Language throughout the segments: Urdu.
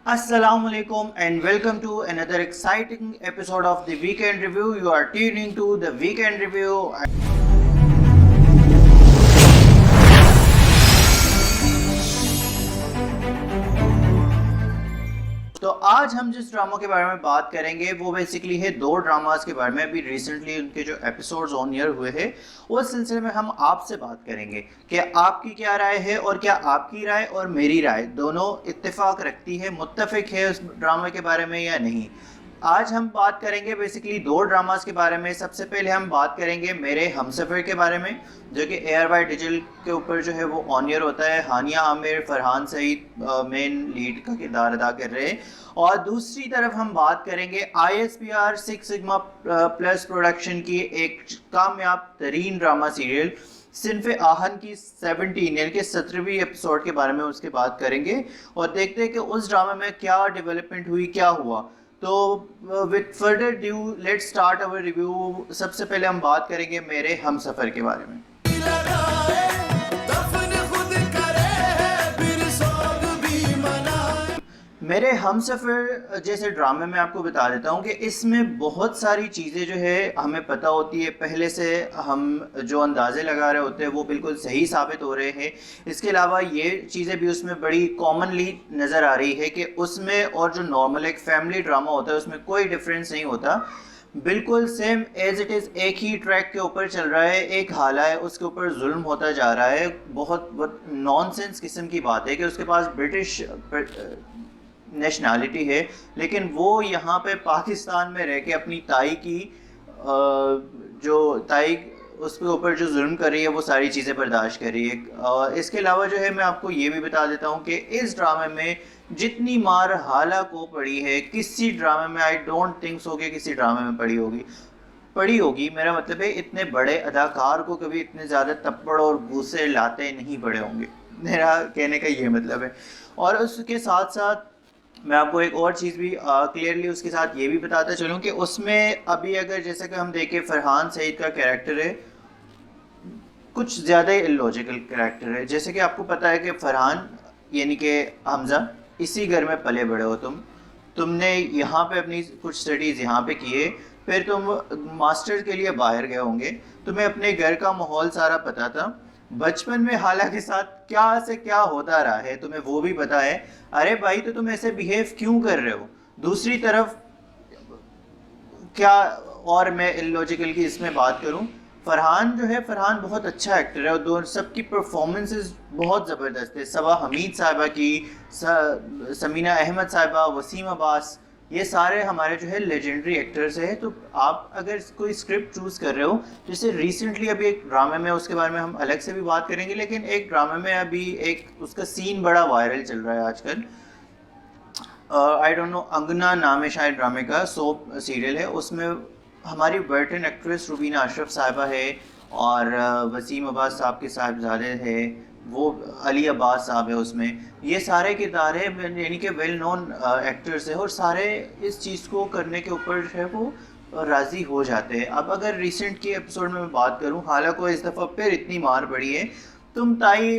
Assalamu alaikum and welcome to another exciting episode of the Weekend Review. You are tuning to the Weekend Review. تو آج ہم جس ڈراموں کے بارے میں بات کریں گے وہ بیسیکلی ہے دو ڈراماز کے بارے میں. ابھی ریسنٹلی ان کے جو ایپیسوڈز آن ایئر ہوئے ہیں اس سلسلے میں ہم آپ سے بات کریں گے کہ آپ کی کیا رائے ہے اور کیا آپ کی رائے اور میری رائے دونوں اتفاق رکھتی ہے, متفق ہے اس ڈرامے کے بارے میں یا نہیں. آج ہم بات کریں گے بیسیکلی دو ڈراماز کے بارے میں. سب سے پہلے ہم بات کریں گے میرے ہمسفر کے بارے میں, جو کہ اے آر وائی ڈیجیٹل کے اوپر جو ہے وہ آن ایئر ہوتا ہے. ہانیہ عامر, فرحان سعید مین لیڈ کا کردار ادا کر رہے ہیں. اور دوسری طرف ہم بات کریں گے I S P R six sigma plus production کی ایک کامیاب ترین ڈرامہ سیریل صنف آہن کی 17 یعنی کہ 17ویں ایپیسوڈ کے بارے میں اس کے بات کریں گے اور دیکھتے ہیں کہ اس ڈرامے میں کیا ڈیولپمنٹ ہوئی, کیا ہوا. تو with further due late start over review. سب سے پہلے ہم بات کریں گے میرے ہم سفر کے بارے میں. میرے ہم سفر جیسے ڈرامے میں آپ کو بتا دیتا ہوں کہ اس میں بہت ساری چیزیں جو ہے ہمیں پتہ ہوتی ہے پہلے سے. ہم جو اندازے لگا رہے ہوتے ہیں وہ بالکل صحیح ثابت ہو رہے ہیں. اس کے علاوہ یہ چیزیں بھی اس میں بڑی کامنلی نظر آ رہی ہے کہ اس میں اور جو نارمل ایک فیملی ڈرامہ ہوتا ہے اس میں کوئی ڈفرینس نہیں ہوتا. بالکل سیم ایز اٹ از, ایک ہی ٹریک کے اوپر چل رہا ہے. ایک حالہ ہے, اس کے اوپر ظلم ہوتا جا رہا ہے. بہت نان سینس قسم کی بات ہے کہ اس کے پاس برٹش نیشنالٹی ہے لیکن وہ یہاں پہ پاکستان میں رہ کے اپنی تائی کی جو تائی اس کے اوپر جو ظلم کر رہی ہے وہ ساری چیزیں برداشت کر رہی ہے. اس کے علاوہ جو ہے میں آپ کو یہ بھی بتا دیتا ہوں کہ اس ڈرامے میں جتنی مار حالہ کو پڑی ہے کسی ڈرامے میں آئی ڈونٹ تھنک سو کہ کسی ڈرامے میں پڑی ہوگی. میرا مطلب ہے اتنے بڑے اداکار کو کبھی اتنے زیادہ تپڑ اور گھوسے لاتے نہیں پڑے ہوں گے, میرا کہنے کا یہ مطلب ہے. اور اس کے ساتھ ساتھ میں آپ کو ایک اور چیز بھی کلیئرلی اس کے ساتھ یہ بھی بتاتا چلوں کہ اس میں ابھی اگر جیسے کہ ہم دیکھیں فرحان سعید کا کریکٹر ہے کچھ زیادہ ہی الوجیکل کریکٹر ہے. جیسے کہ آپ کو پتہ ہے کہ فرحان یعنی کہ حمزہ اسی گھر میں پلے بڑے ہو, تم نے یہاں پہ اپنی کچھ اسٹڈیز یہاں پہ کیے, پھر تم ماسٹر کے لیے باہر گئے ہوں گے, تمہیں اپنے گھر کا ماحول سارا پتہ تھا. بچپن میں حالہ کے ساتھ کیا سے کیا ہوتا رہا ہے تمہیں وہ بھی پتہ ہے. ارے بھائی تو تم ایسے بیہیو کیوں کر رہے ہو. دوسری طرف کیا اور میں الوجیکل کی اس میں بات کروں, فرحان جو ہے فرحان بہت اچھا ایکٹر ہے اور سب کی پرفارمنسز بہت زبردست ہے. صبا حمید صاحبہ کی, سمینہ احمد صاحبہ, وسیم عباس, یہ سارے ہمارے جو ہے لیجنڈری ایکٹرز ہیں. تو آپ اگر کوئی اسکرپٹ چوز کر رہے ہو, جیسے ریسنٹلی ابھی ایک ڈرامے میں اس کے بارے میں ہم الگ سے بھی بات کریں گے, لیکن ایک ڈرامے میں ابھی ایک اس کا سین بڑا وائرل چل رہا ہے آج کل, آئی ڈونٹ نو, انگنا نام ہے شاید ڈرامے کا, سوپ سیریل ہے. اس میں ہماری برٹن ایکٹریس روبینہ اشرف صاحبہ ہے اور وسیم عباس صاحب کے صاحبزادے ہیں, وہ علی عباس صاحب ہے اس میں. یہ سارے کردار ہیں یعنی کہ ویل نون ایکٹرز ہیں اور سارے اس چیز کو کرنے کے اوپر جو ہے وہ راضی ہو جاتے ہیں. اب اگر ریسنٹ کے ایپیسوڈ میں بات کروں, حالہ کو اس دفعہ پھر اتنی مار پڑی ہے. تم تائی,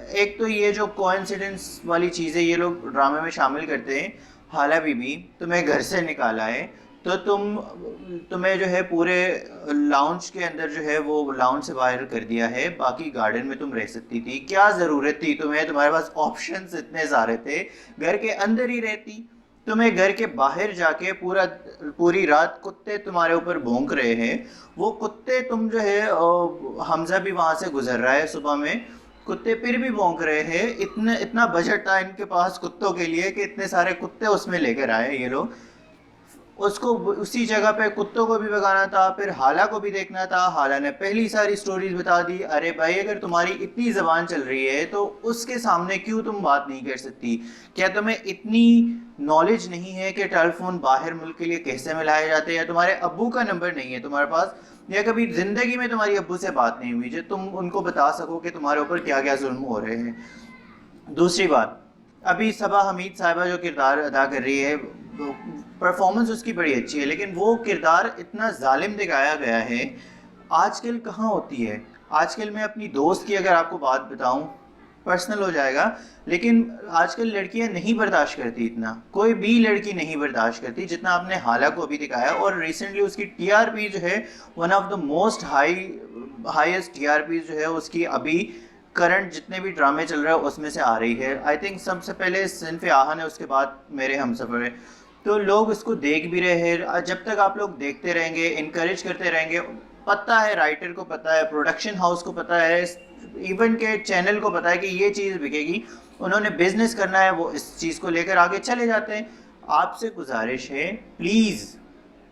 ایک تو یہ جو کوئنسیڈنس والی چیزیں یہ لوگ ڈرامے میں شامل کرتے ہیں, حالہ بی تمہیں گھر سے نکالا ہے تو تمہیں جو ہے پورے لاؤنج کے اندر جو ہے وہ لاؤنج سے باہر کر دیا ہے, باقی گارڈن میں تم رہ سکتی تھی. کیا ضرورت تھی تمہیں, تمہارے پاس آپشنز اتنے سارے تھے, گھر کے اندر ہی رہتی. تمہیں گھر کے باہر جا کے پوری رات کتے تمہارے اوپر بھونک رہے ہیں. وہ کتے تم جو ہے, حمزہ بھی وہاں سے گزر رہا ہے صبح میں, کتے پھر بھی بھونک رہے ہیں. اتنا بجٹ تھا ان کے پاس کتوں کے لیے کہ اتنے سارے کتے اس میں لے کر آئے یہ لوگ. اس کو اسی جگہ پہ کتوں کو بھی بگانا تھا, پھر حالہ کو بھی دیکھنا تھا. حالہ نے پہلی ساری سٹوریز بتا دی. ارے بھائی اگر تمہاری اتنی زبان چل رہی ہے تو اس کے سامنے کیوں تم بات نہیں کر سکتی؟ کیا تمہیں اتنی نالج نہیں ہے کہ ٹیلی فون باہر ملک کے لیے کیسے ملائے جاتے ہیں, یا تمہارے ابو کا نمبر نہیں ہے تمہارے پاس, یا کبھی زندگی میں تمہاری ابو سے بات نہیں ہوئی جو تم ان کو بتا سکو کہ تمہارے اوپر کیا کیا ظلم ہو رہے ہیں. دوسری بات, ابھی صبا حمید صاحبہ جو کردار ادا کر رہی ہے, پرفارمنس اس کی بڑی اچھی ہے, لیکن وہ کردار اتنا ظالم دکھایا گیا ہے. آج کل کہاں ہوتی ہے, آج کل میں اپنی دوست کی اگر آپ کو بات بتاؤں, پرسنل ہو جائے گا، لیکن آج کل لڑکیاں نہیں برداشت کرتی اتنا، کوئی بھی لڑکی نہیں برداشت کرتی جتنا آپ نے حالہ کو ابھی دکھایا. اور ریسنٹلی اس کی ٹی آر پی جو ہے one of the most highest T R P جو ہے اس کی ابھی کرنٹ جتنے بھی ڈرامے چل رہے ہیں اس میں سے آ رہی ہے. آئی تھنک سب سے پہلے صنف آہن ہے، اس کے بعد میرے ہم سفر ہے. تو لوگ اس کو دیکھ بھی رہے ہیں. جب تک آپ لوگ دیکھتے رہیں گے، انکریج کرتے رہیں گے، پتہ ہے رائٹر کو پتہ ہے، پروڈکشن ہاؤس کو پتہ ہے، ایون کے چینل کو پتہ ہے کہ یہ چیز بکے گی، انہوں نے بزنس کرنا ہے، وہ اس چیز کو لے کر آگے چلے جاتے ہیں. آپ سے گزارش ہے پلیز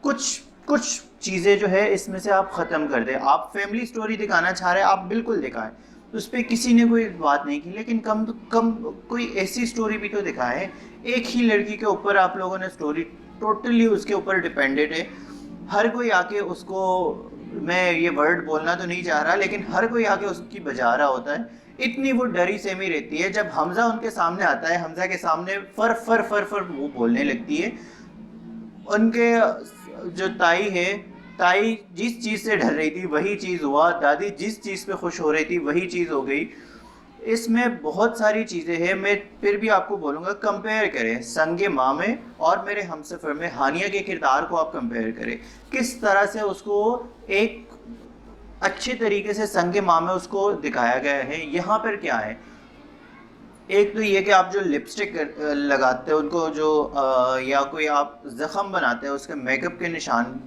کچھ چیزیں جو ہے اس میں سے آپ ختم کر دیں. آپ فیملی سٹوری دکھانا چاہ رہے ہیں، آپ بالکل دکھائیں، اس پہ کسی نے کوئی بات نہیں کی، لیکن کم کوئی ایسی سٹوری بھی تو دکھائیں. ایک ہی لڑکی کے اوپر آپ لوگوں نے سٹوری ٹوٹلی اس کے اوپر ڈیپینڈنٹ ہے. ہر کوئی آ کے اس کو، میں یہ ورڈ بولنا تو نہیں چاہ رہا، لیکن ہر کوئی آ کے اس کی بجا رہا ہوتا ہے. اتنی وہ ڈری سہمی رہتی ہے. جب حمزہ ان کے سامنے آتا ہے، حمزہ کے سامنے فر فر فر فر وہ بولنے لگتی ہے. ان کے جو تائی ہے، تائی جس چیز سے ڈر رہی تھی وہی چیز ہوا، دادی جس چیز پہ خوش ہو رہی تھی وہی چیز ہو گئی. اس میں بہت ساری چیزیں ہیں. میں پھر بھی آپ کو بولوں گا کمپیئر کریں سنگ ماں میں اور میرے ہم سفر میں. ہانیہ کے کردار کو آپ کمپیئر کریں، کس طرح سے اس کو ایک اچھے طریقے سے سنگ ماں میں اس کو دکھایا گیا ہے. یہاں پر کیا ہے، ایک تو یہ کہ آپ جو لپسٹک لگاتے ہیں ان کو، جو یا کوئی آپ زخم بناتے ہیں اس کے میک اپ کے نشان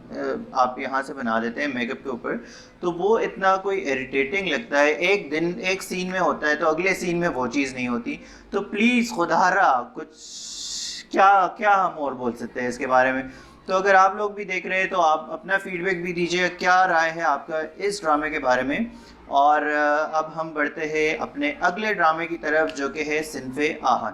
آپ یہاں سے بنا دیتے ہیں میک اپ کے اوپر، تو وہ اتنا کوئی اریٹیٹنگ لگتا ہے. ایک دن ایک سین میں ہوتا ہے تو اگلے سین میں وہ چیز نہیں ہوتی. تو پلیز خدا را کچھ کیا ہم اور بول سکتے ہیں اس کے بارے میں. تو اگر آپ لوگ بھی دیکھ رہے ہیں تو آپ اپنا فیڈ بیک بھی دیجیے، کیا رائے ہے آپ کا اس ڈرامے کے بارے میں. اور اب ہم بڑھتے ہیں اپنے اگلے ڈرامے کی طرف جو کہ ہے صنف آہن.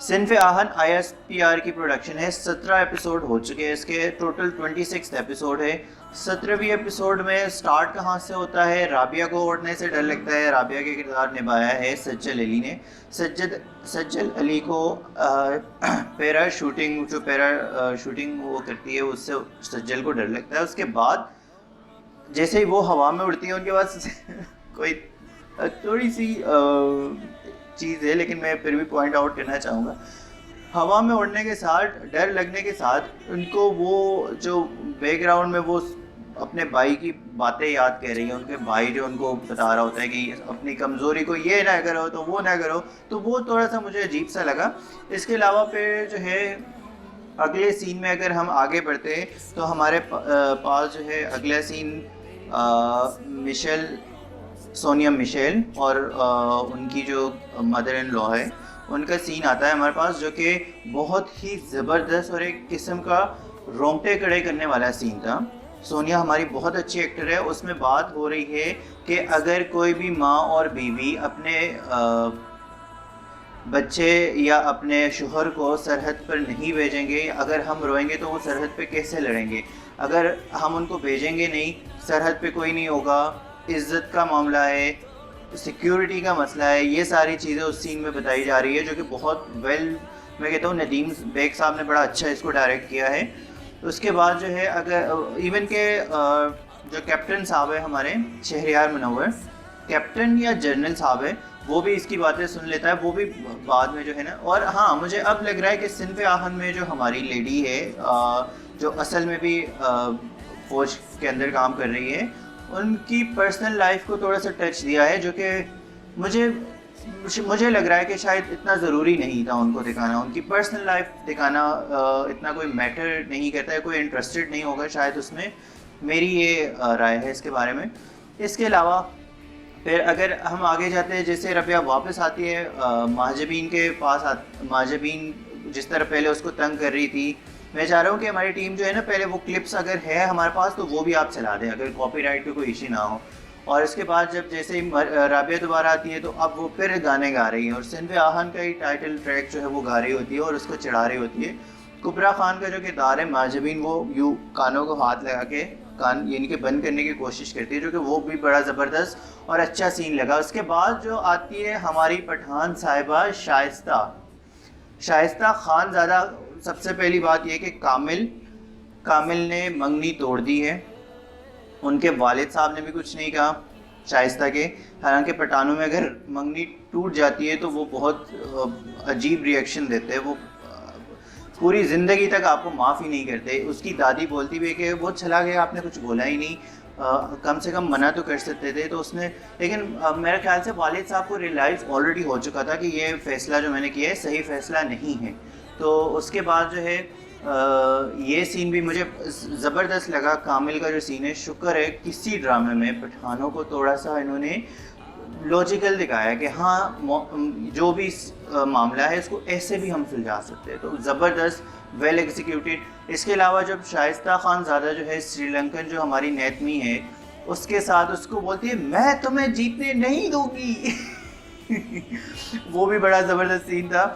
صنف آہن آئی ایس پی آر کی پروڈکشن ہے. 17 ایپیسوڈ ہو چکے ہیں اس کے، ٹوٹل 26 ایپیسوڈ ہے. 17ویں ایپیسوڈ میں سٹارٹ کہاں سے ہوتا ہے، رابعہ کو اڑنے سے ڈر لگتا ہے. رابعہ کے کردار نبھایا ہے سجل علی نے. سجل علی کو پیرا شوٹنگ وہ کرتی ہے، اس سے سجل کو ڈر لگتا ہے. اس کے بعد جیسے ہی وہ ہوا میں اڑتی ہے ان کے پاس کوئی تھوڑی سی چیز ہے، لیکن میں پھر بھی پوائنٹ آؤٹ کرنا چاہوں گا. ہوا میں اڑنے کے ساتھ، ڈر لگنے کے ساتھ، ان کو وہ جو بیک گراؤنڈ میں وہ اپنے بھائی کی باتیں یاد کر رہی ہیں. ان کے بھائی جو ان کو بتا رہا ہوتا ہے کہ اپنی کمزوری کو یہ نہ کرو تو وہ نہ کرو، تو وہ تھوڑا سا مجھے عجیب سا لگا. اس کے علاوہ پہ جو ہے اگلے سین میں اگر ہم آگے بڑھتے ہیں تو ہمارے پاس جو ہے اگلا سین سونیا مشیل اور ان کی جو مدر ان لا ہے ان کا سین آتا ہے ہمارے پاس، جو کہ بہت ہی زبردست اور ایک قسم کا رونگٹے کھڑے کرنے والا سین تھا. سونیا ہماری بہت اچھی ایکٹر ہے. اس میں بات ہو رہی ہے کہ اگر کوئی بھی ماں اور بیوی اپنے بچے یا اپنے شوہر کو سرحد پر نہیں بھیجیں گے، اگر ہم روئیں گے تو وہ سرحد پہ کیسے لڑیں گے. اگر ہم ان کو بھیجیں گے نہیں، سرحد پہ کوئی نہیں ہوگا، عزت کا معاملہ ہے، سیکیورٹی کا مسئلہ ہے. یہ ساری چیزیں اس سین میں بتائی جا رہی ہے، جو کہ بہت میں کہتا ہوں ندیم بیگ صاحب نے بڑا اچھا اس کو ڈائریکٹ کیا ہے. اس کے بعد جو ہے اگر ایون کہ جو کیپٹن صاحب ہے ہمارے شہریار منور، کیپٹن یا جنرل صاحب ہے، وہ بھی اس کی باتیں سن لیتا ہے. وہ بھی بعد میں جو ہے نا، اور ہاں مجھے اب لگ رہا ہے کہ صنف آہن میں جو ہماری لیڈی ہے جو اصل میں بھی فوج کے اندر کام کر رہی ہے، ان کی پرسنل لائف کو تھوڑا سا ٹچ دیا ہے، جو کہ مجھے لگ رہا ہے کہ شاید اتنا ضروری نہیں تھا ان کو دکھانا. ان کی پرسنل لائف دکھانا اتنا کوئی میٹر نہیں کرتا ہے، کوئی انٹرسٹڈ نہیں ہوگا شاید اس میں. میری یہ رائے ہے اس کے بارے میں. اس کے علاوہ پھر اگر ہم آگے جاتے ہیں، جیسے ربیہ واپس آتی ہے مہاجبین کے پاس، مہاجبین جس طرح پہلے اس کو تنگ کر رہی تھی، میں چاہ رہا ہوں کہ ہماری ٹیم جو ہے نا، پہلے وہ کلپس اگر ہے ہمارے پاس تو وہ بھی آپ چلا دیں اگر کاپی رائٹ کا کوئی ایشو نہ ہو. اور اس کے بعد جب جیسے ہی رابعہ دوبارہ آتی ہے تو اب وہ پھر گانے گا رہی ہیں، اور صنف آہن کا ہی ٹائٹل ٹریک جو ہے وہ گا رہی ہوتی ہے اور اس کو چڑھا رہی ہوتی ہے. کبرا خان کا جو کردار ہے مہاجبین، وہ یوں کانوں کو ہاتھ لگا کے کان یعنی کہ بند کرنے کی کوشش کرتی ہے، جو کہ وہ بھی بڑا زبردست اور اچھا سین لگا. اس کے بعد جو آتی ہے ہماری پٹھان صاحبہ شائستہ خان زادہ، سب سے پہلی بات یہ کہ کامل نے منگنی توڑ دی ہے. ان کے والد صاحب نے بھی کچھ نہیں کہا شائستہ کے. حالانکہ پٹھانوں میں اگر منگنی ٹوٹ جاتی ہے تو وہ بہت عجیب ریئیکشن دیتے ہیں, وہ پوری زندگی تک آپ کو معاف ہی نہیں کرتے. اس کی دادی بولتی بھی کہ وہ چلا گیا, آپ نے کچھ بولا ہی نہیں, کم سے کم منع تو کر سکتے تھے. تو اس نے, لیکن میرے خیال سے والد صاحب کو ریئلائز آلریڈی ہو چکا تھا کہ یہ فیصلہ جو میں نے کیا ہے صحیح فیصلہ نہیں ہے. تو اس کے بعد جو ہے یہ سین بھی مجھے زبردست لگا. کامل کا جو سین ہے, شکر ہے کسی ڈرامے میں پٹھانوں کو تھوڑا سا انہوں نے لاجیکل دکھایا کہ ہاں جو بھی معاملہ ہے اس کو ایسے بھی ہم سلجھا سکتے ہیں. تو زبردست, ویل ایگزیکیوٹیڈ. اس کے علاوہ جب شائستہ خان زادہ جو ہے سری لنکن جو ہماری نیتمی ہے, اس کے ساتھ اس کو بولتی ہے میں تمہیں جیتنے نہیں دوں گی وہ بھی بڑا زبردست سین تھا.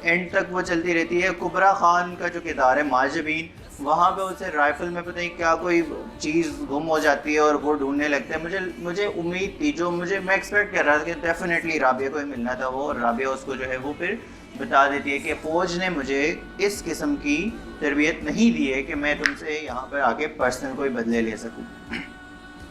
اینڈ تک وہ چلتی رہتی ہے. کبرا خان کا جو کردار ہے ماجبین, وہاں پہ اسے رائفل میں پتہ نہیں کیا کوئی چیز گم ہو جاتی ہے اور وہ ڈھونڈنے لگتے ہیں. مجھے امید تھی, میں ایکسپیکٹ کر رہا تھا کہ ڈیفینیٹلی رابعہ کو ہی ملنا تھا وہ, اور رابعہ اس کو جو ہے وہ پھر بتا دیتی ہے کہ فوج نے مجھے اس قسم کی تربیت نہیں دی ہے کہ میں تم سے یہاں پر آ کے پرسنل کوئی بدلے لے سکوں.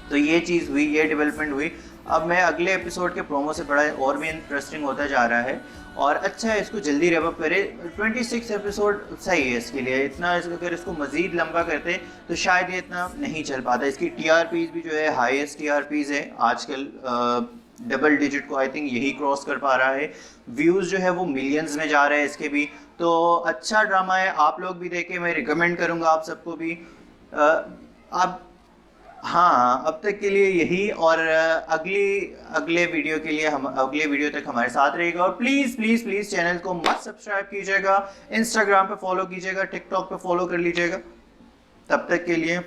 تو یہ چیز ہوئی, یہ ڈیولپمنٹ ہوئی. اب میں اگلے ایپیسوڈ کے پرومو سے بڑا اور بھی انٹرسٹنگ ہوتا جا رہا ہے, اور اچھا ہے اس کو جلدی ریپ اپ کرے. 26 ایپیسوڈ صحیح ہے اس کے لیے. اتنا اگر اس کو مزید لمبا کرتے تو شاید یہ اتنا نہیں چل پاتا. اس کی ٹی آر پیز بھی جو ہے ہائیسٹ ٹی آر پیز ہے آج کل, ڈبل ڈیجٹ کو آئی تھنک یہی کراس کر پا رہا ہے. ویوز جو ہے وہ ملینز میں جا رہے ہیں اس کے بھی. تو اچھا ڈرامہ ہے, آپ لوگ بھی دیکھیں, میں ریکمینڈ کروں گا آپ سب کو بھی. اب ہاں اب تک کے لیے یہی, اور اگلے ویڈیو کے لیے اگلے ویڈیو تک ہمارے ساتھ رہے گا. اور پلیز چینل کو مت سبسکرائب کیجیے گا, انسٹاگرام پہ فالو کیجیے گا, ٹک ٹاک پہ فالو کر لیجیے گا. تب تک کے لیے